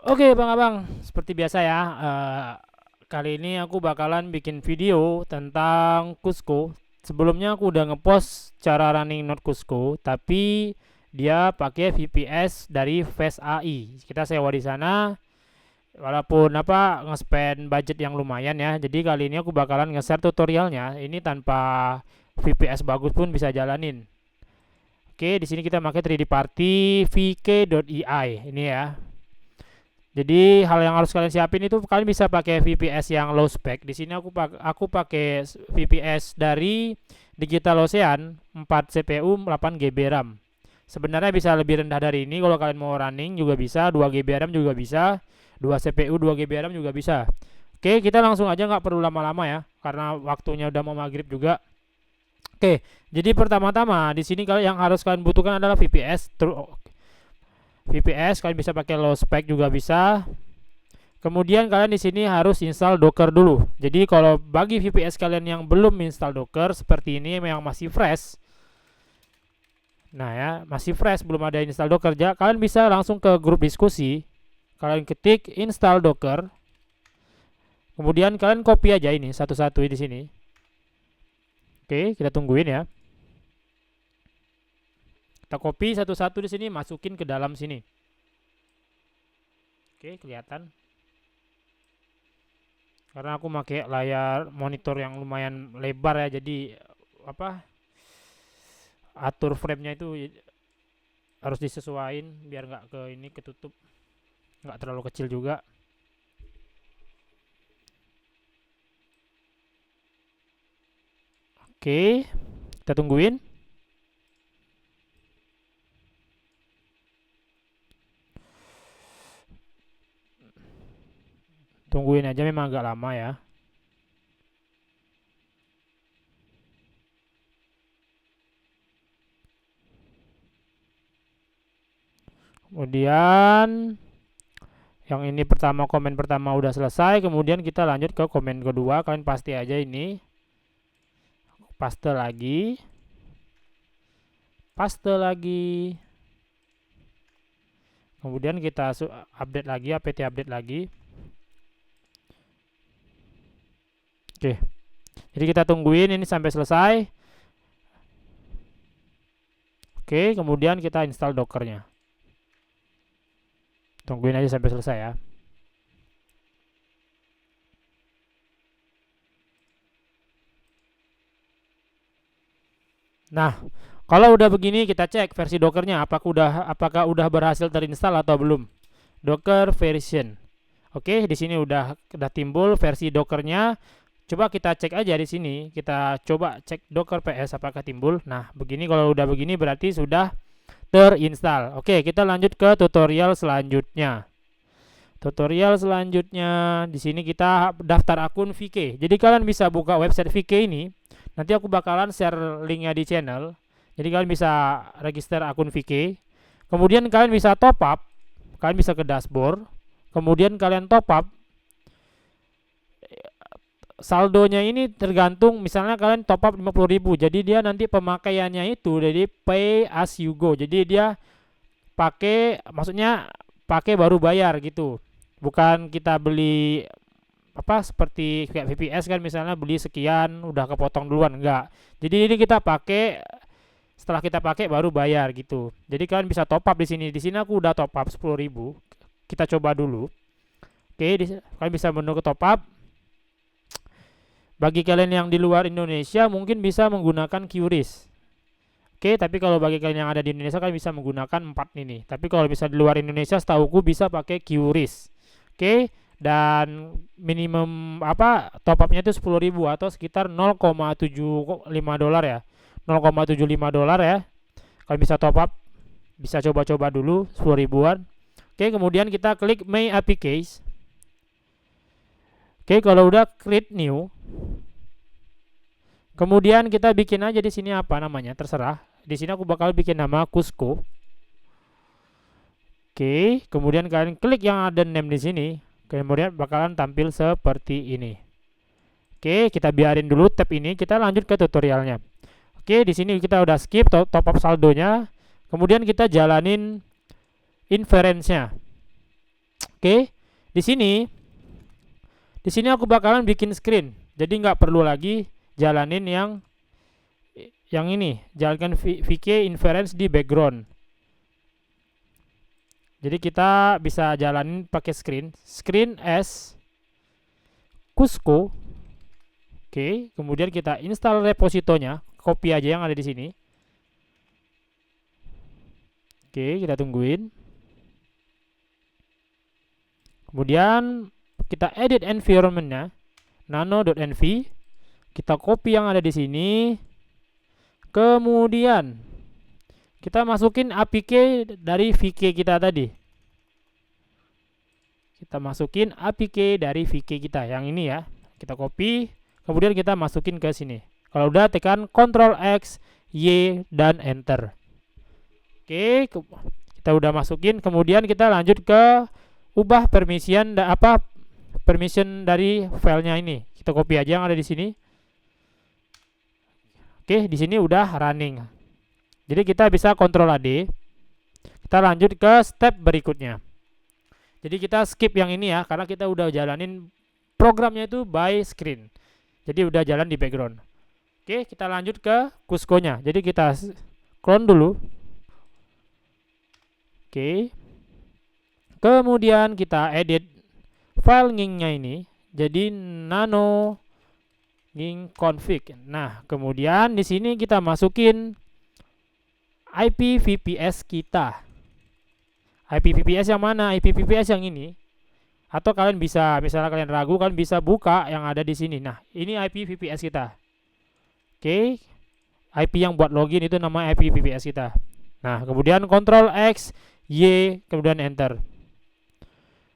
Oke Bang Abang, seperti biasa ya. Kali ini aku bakalan bikin video tentang Cusco. Sebelumnya aku udah ngepost cara running Node Cusco, tapi dia pakai VPS dari Face AI. Kita sewa di sana, walaupun nge-spend budget yang lumayan ya. Jadi kali ini aku bakalan nge-share tutorialnya. Ini tanpa VPS bagus pun bisa jalanin. Oke, di sini kita pakai 3D Party VK.ei ini ya. Jadi hal yang harus kalian siapin itu kalian bisa pakai VPS yang low spec. Di sini aku pakai VPS dari Digital Ocean 4 CPU 8 GB RAM. Sebenarnya bisa lebih rendah dari ini kalau kalian mau running juga bisa, 2 GB RAM juga bisa, 2 CPU 2 GB RAM juga bisa. Oke, kita langsung aja nggak perlu lama-lama ya karena waktunya udah mau maghrib juga. Oke, jadi pertama-tama di sini yang harus kalian butuhkan adalah VPS. VPS kalian bisa pakai low spec juga bisa. Kemudian kalian di sini harus install Docker dulu. Jadi kalau bagi VPS kalian yang belum install Docker seperti ini yang masih fresh. Nah ya, masih fresh belum ada install Docker, kalian bisa langsung ke grup diskusi. Kalian ketik install Docker. Kemudian kalian copy aja ini satu-satu di sini. Oke, kita tungguin ya. Kita copy satu-satu di sini, masukin ke dalam sini. Oke, kelihatan. Karena aku pakai layar monitor yang lumayan lebar ya, jadi atur frame-nya itu harus disesuaikan biar nggak ketutup, nggak terlalu kecil juga. Oke, kita tungguin. Tungguin aja, memang agak lama ya. Kemudian yang ini komen pertama udah selesai, kemudian kita lanjut ke komen kedua. Kalian paste aja ini, paste lagi, kemudian kita update lagi, apt update lagi. Oke, jadi kita tungguin ini sampai selesai. Oke, kemudian kita install Dockernya. Tungguin aja sampai selesai ya. Nah, kalau udah begini kita cek versi Dockernya apakah udah berhasil terinstall atau belum. Docker version. Oke, di sini udah timbul versi Dockernya. Coba kita cek aja di sini. Kita coba cek Docker PS apakah timbul. Nah, begini, kalau udah begini berarti sudah terinstall. Oke, kita lanjut ke tutorial selanjutnya. Di sini kita daftar akun VK. Jadi kalian bisa buka website VK ini. Nanti aku bakalan share linknya di channel. Jadi kalian bisa register akun VK. Kemudian kalian bisa top up. Kalian bisa ke dashboard. Kemudian kalian top up. Saldonya ini tergantung, misalnya kalian top up 50.000, jadi dia nanti pemakaiannya itu dari pay as you go, jadi dia maksudnya pakai baru bayar gitu, bukan kita beli seperti kayak VPS kan, misalnya beli sekian udah kepotong duluan, enggak. Jadi ini kita pakai, setelah kita pakai baru bayar gitu. Jadi kalian bisa top up di sini. Di sini aku udah top up 10.000. Kita coba dulu. Oke, kalian bisa menu ke top up. Bagi kalian yang di luar Indonesia mungkin bisa menggunakan QRIS. Oke, tapi kalau bagi kalian yang ada di Indonesia kalian bisa menggunakan 4 ini. Tapi kalau bisa di luar Indonesia setahuku bisa pakai QRIS. Oke, dan minimum top upnya itu 10.000 atau sekitar $0,75 ya. $0,75 ya. Kalian bisa top up, bisa coba-coba dulu 10.000-an. Oke, kemudian kita klik My API Case. Oke, kalau udah create new, kemudian kita bikin aja di sini apa namanya, terserah. Di sini aku bakal bikin nama Cusco. Oke, kemudian kalian klik yang ada name di sini. Kemudian bakalan tampil seperti ini. Oke, kita biarin dulu tab ini, kita lanjut ke tutorialnya. Oke, di sini kita udah skip top up saldonya. Kemudian kita jalanin inference-nya. Oke, di sini aku bakalan bikin screen. Jadi nggak perlu lagi jalanin yang ini, jalankan VK inference di background. Jadi kita bisa jalanin pakai screen as Cusco. Oke, kemudian kita install repositonya, copy aja yang ada di sini. Oke, kita tungguin. Kemudian kita edit environment-nya, nano.env. Kita copy yang ada di sini. Kemudian kita masukin APK dari VK kita tadi. Kita masukin APK dari VK kita yang ini ya. Kita copy, kemudian kita masukin ke sini. Kalau udah tekan Ctrl X, Y dan Enter. Oke, kita udah masukin. Kemudian kita lanjut ke ubah permission dari filenya ini. Kita copy aja yang ada di sini. Oke, di sini udah running. Jadi kita bisa Ctrl AD. Kita lanjut ke step berikutnya. Jadi kita skip yang ini ya, karena kita udah jalanin programnya itu by screen. Jadi udah jalan di background. Oke, kita lanjut ke Cusco-nya. Jadi kita clone dulu. Oke. Kemudian kita edit file nging-nya ini jadi nano nging config. Nah, kemudian di sini kita masukin IP VPS kita. IP VPS yang mana? IP VPS yang ini. Atau kalian bisa, misalnya kalian ragu, kalian bisa buka yang ada di sini. Nah, ini IP VPS kita. Oke. IP yang buat login itu nama IP VPS kita. Nah, kemudian Ctrl X, Y, kemudian Enter.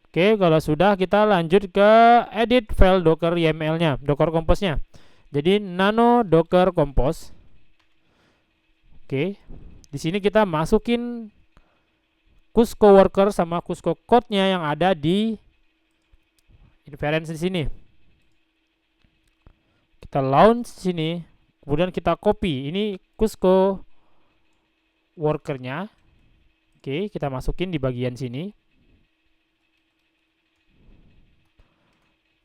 Oke, kalau sudah kita lanjut ke edit file docker YML-nya, docker compose-nya. Jadi nano docker compose. Oke. Di sini kita masukin Cusco worker sama Cusco code-nya yang ada di inference di sini. Kita launch sini, kemudian kita copy. Ini Cusco worker-nya. Oke, kita masukin di bagian sini.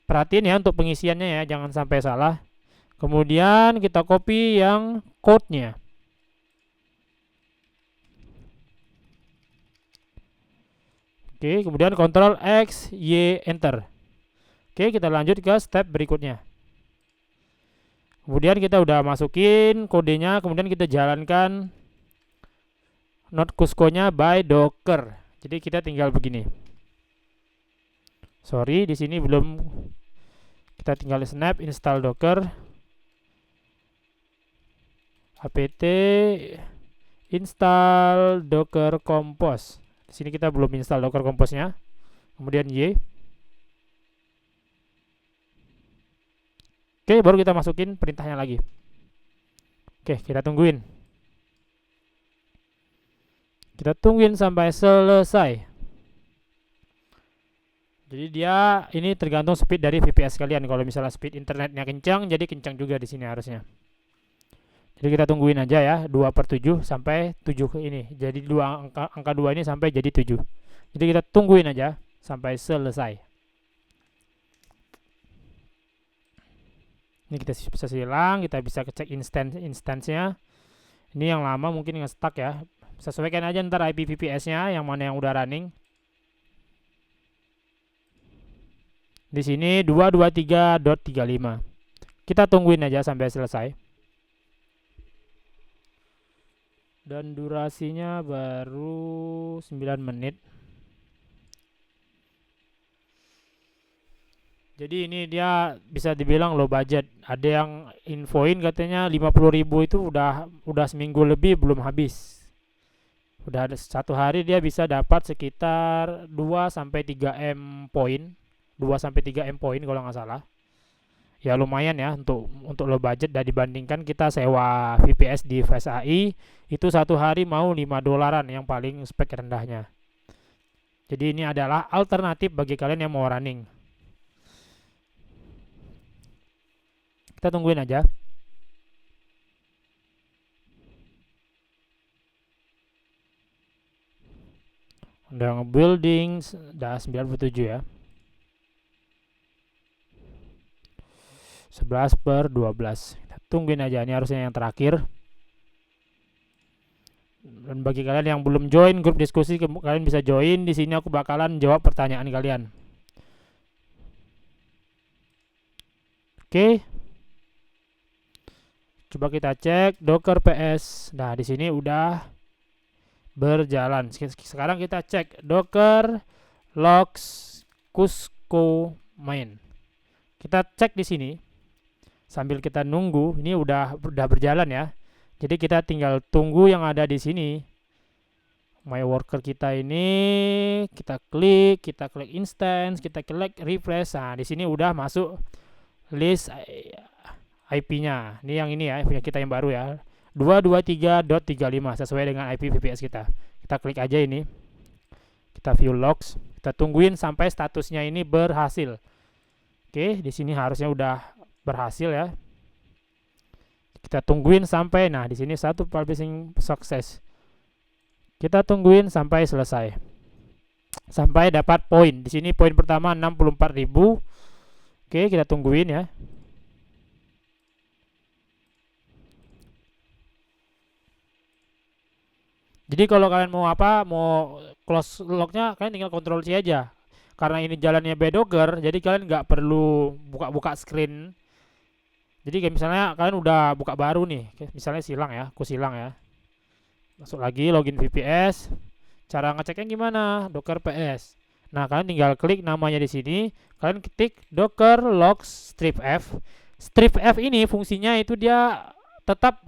Perhatiin ya untuk pengisiannya ya, jangan sampai salah. Kemudian kita copy yang code-nya. Oke, kemudian Ctrl X, Y, Enter. Oke, kita lanjut ke step berikutnya. Kemudian kita udah masukin kodenya, kemudian kita jalankan node Cusco-nya by Docker. Jadi kita tinggal begini. Sorry, di sini belum. Kita tinggal snap install Docker. apt install Docker Compose. Di sini kita belum install Docker Compose-nya. Kemudian Y. Oke, baru kita masukin perintahnya lagi. Oke, kita tungguin. Kita tungguin sampai selesai. Jadi dia ini tergantung speed dari VPS kalian. Kalau misalnya speed internetnya kencang, jadi kencang juga di sini harusnya. Jadi kita tungguin aja ya, 2/7 sampai 7 ini. Jadi angka 2 ini sampai jadi 7. Jadi kita tungguin aja sampai selesai. Ini kita bisa silang, kita bisa cek instance-nya. Ini yang lama mungkin yang stuck ya. Sesuaikan aja ntar IP VPS-nya yang mana yang udah running. Di sini 223.35. Kita tungguin aja sampai selesai. Dan durasinya baru 9 menit. Jadi ini dia bisa dibilang low budget. Ada yang infoin katanya 50.000 itu udah seminggu lebih belum habis. Udah ada satu hari dia bisa dapat sekitar 2 sampai 3 M poin. 2 sampai 3 M poin kalau nggak salah. Ya lumayan ya untuk low budget, dan dibandingkan kita sewa VPS di FSAI itu satu hari mau $5 yang paling spek rendahnya. Jadi ini adalah alternatif bagi kalian yang mau running. Kita tungguin aja. Udah building udah 97 ya. 11/12. Kita tungguin aja, ini harusnya yang terakhir. Dan bagi kalian yang belum join grup diskusi, kalian bisa join di sini. Aku bakalan jawab pertanyaan kalian. Oke. Coba kita cek Docker PS. Nah, di sini udah berjalan. Sekarang kita cek Docker logs Cusco main. Kita cek di sini. Sambil kita nunggu, ini udah berjalan ya. Jadi kita tinggal tunggu yang ada di sini. My worker kita ini kita klik instance, kita klik refresh. Nah, di sini udah masuk list IP-nya. Ini yang ini ya, punya kita yang baru ya. 223.35 sesuai dengan IP VPS kita. Kita klik aja ini. Kita view logs, kita tungguin sampai statusnya ini berhasil. Oke, di sini harusnya udah berhasil ya. Kita tungguin sampai, nah di sini satu publishing sukses. Kita tungguin sampai selesai. Sampai dapat poin. Di sini poin pertama 64.000. Oke, kita tungguin ya. Jadi kalau kalian mau mau close lognya, kalian tinggal Ctrl C aja. Karena ini jalannya Docker, jadi kalian nggak perlu buka-buka screen. Jadi kayak misalnya kalian udah buka baru nih, misalnya silang ya, aku silang ya. Masuk lagi login VPS. Cara ngeceknya gimana? Docker PS. Nah, kalian tinggal klik namanya di sini, kalian ketik docker logs strip f. Strip f ini fungsinya itu dia tetap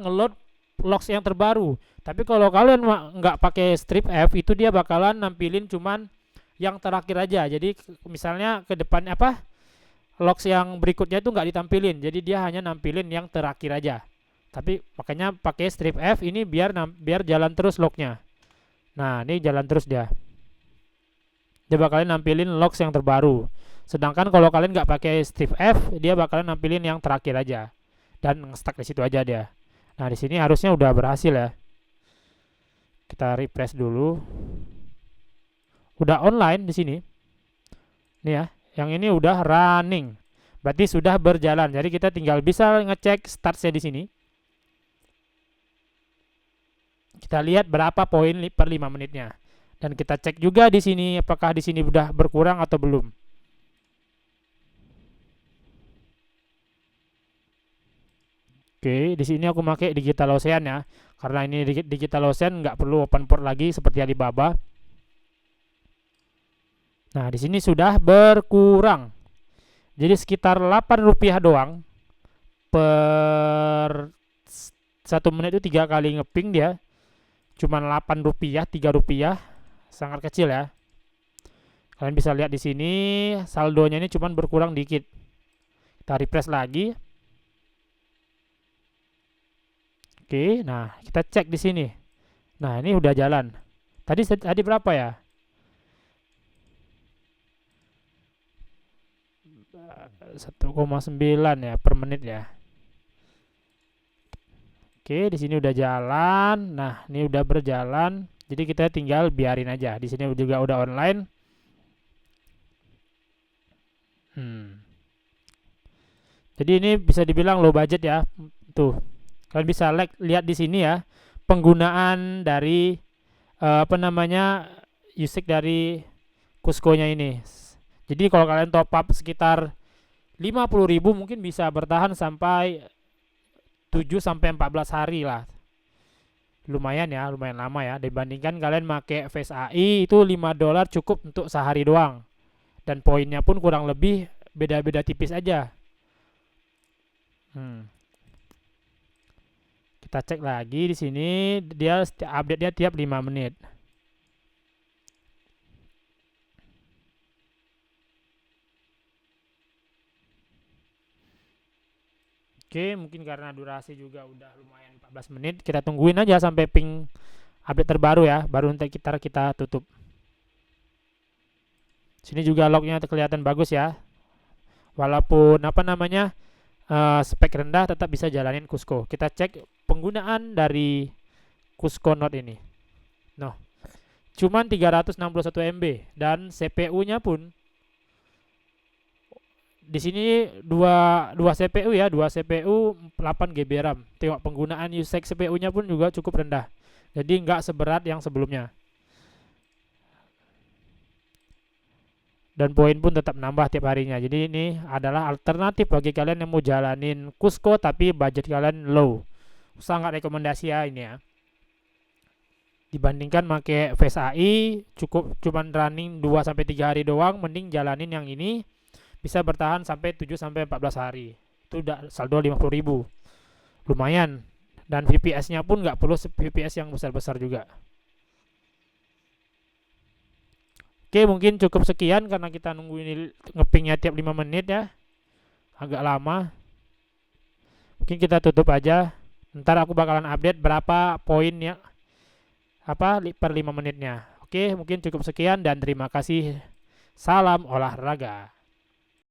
ngeload logs yang terbaru. Tapi kalau kalian nggak pakai strip f, itu dia bakalan nampilin cuman yang terakhir aja. Jadi misalnya ke depan logs yang berikutnya itu nggak ditampilin, jadi dia hanya nampilin yang terakhir aja. Tapi makanya pakai strip f ini biar jalan terus lognya. Nah, ini jalan terus dia bakalan nampilin logs yang terbaru. Sedangkan kalau kalian nggak pakai strip f, dia bakalan nampilin yang terakhir aja dan stuck di situ aja dia. Nah, di sini harusnya udah berhasil ya. Kita refresh dulu. Udah online di sini. Nih ya. Yang ini udah running, berarti sudah berjalan. Jadi kita tinggal bisa ngecek statsnya di sini. Kita lihat berapa poin per 5 menitnya. Dan kita cek juga di sini apakah di sini udah berkurang atau belum. Oke, di sini aku pakai DigitalOcean ya. Karena ini DigitalOcean nggak perlu open port lagi seperti Alibaba. Nah, di sini sudah berkurang. Jadi sekitar Rp8 doang per 1 menit itu 3 kali ngeping dia. Cuman Rp8, Rp3. Sangat kecil ya. Kalian bisa lihat di sini saldonya ini cuman berkurang dikit. Kita refresh lagi. Oke, nah kita cek di sini. Nah, ini udah jalan. Tadi berapa ya? 1,9 ya per menit ya. Oke, di sini udah jalan. Nah, ini udah berjalan. Jadi kita tinggal biarin aja. Di sini juga udah online. Jadi ini bisa dibilang low budget ya. Tuh. Kalian bisa lihat di sini ya penggunaan dari usage dari Cusco-nya ini. Jadi kalau kalian top up sekitar 50.000 mungkin bisa bertahan sampai 7-14 hari lah. Lumayan ya, lumayan lama ya. Dibandingkan kalian pakai Face AI itu $5 cukup untuk sehari doang. Dan poinnya pun kurang lebih beda-beda tipis aja. Kita cek lagi di sini, dia update-nya tiap 5 menit. Oke, mungkin karena durasi juga udah lumayan 14 menit, kita tungguin aja sampai ping update terbaru ya, baru nanti kita tutup. Sini juga lognya kelihatan bagus ya. Walaupun spek rendah tetap bisa jalanin Cusco. Kita cek penggunaan dari Cusco Node ini. Nah, cuman 361 MB, dan CPU-nya pun di sini dua CPU ya, 8 GB RAM. Tengok penggunaan usage CPU-nya pun juga cukup rendah. Jadi nggak seberat yang sebelumnya. Dan poin pun tetap nambah tiap harinya. Jadi ini adalah alternatif bagi kalian yang mau jalanin Cusco tapi budget kalian low. Sangat rekomendasi ya ini ya. Dibandingkan pakai Face AI cuman running 2 sampai 3 hari doang, mending jalanin yang ini bisa bertahan sampai 7 sampai 14 hari. Itu udah saldo 50.000. Lumayan. Dan VPS-nya pun nggak perlu VPS yang besar-besar juga. Oke, mungkin cukup sekian karena kita nunggu ini ngepingnya tiap 5 menit ya. Agak lama. Mungkin kita tutup aja. Ntar aku bakalan update berapa poin ya, per 5 menitnya. Oke, mungkin cukup sekian dan terima kasih. Salam olahraga.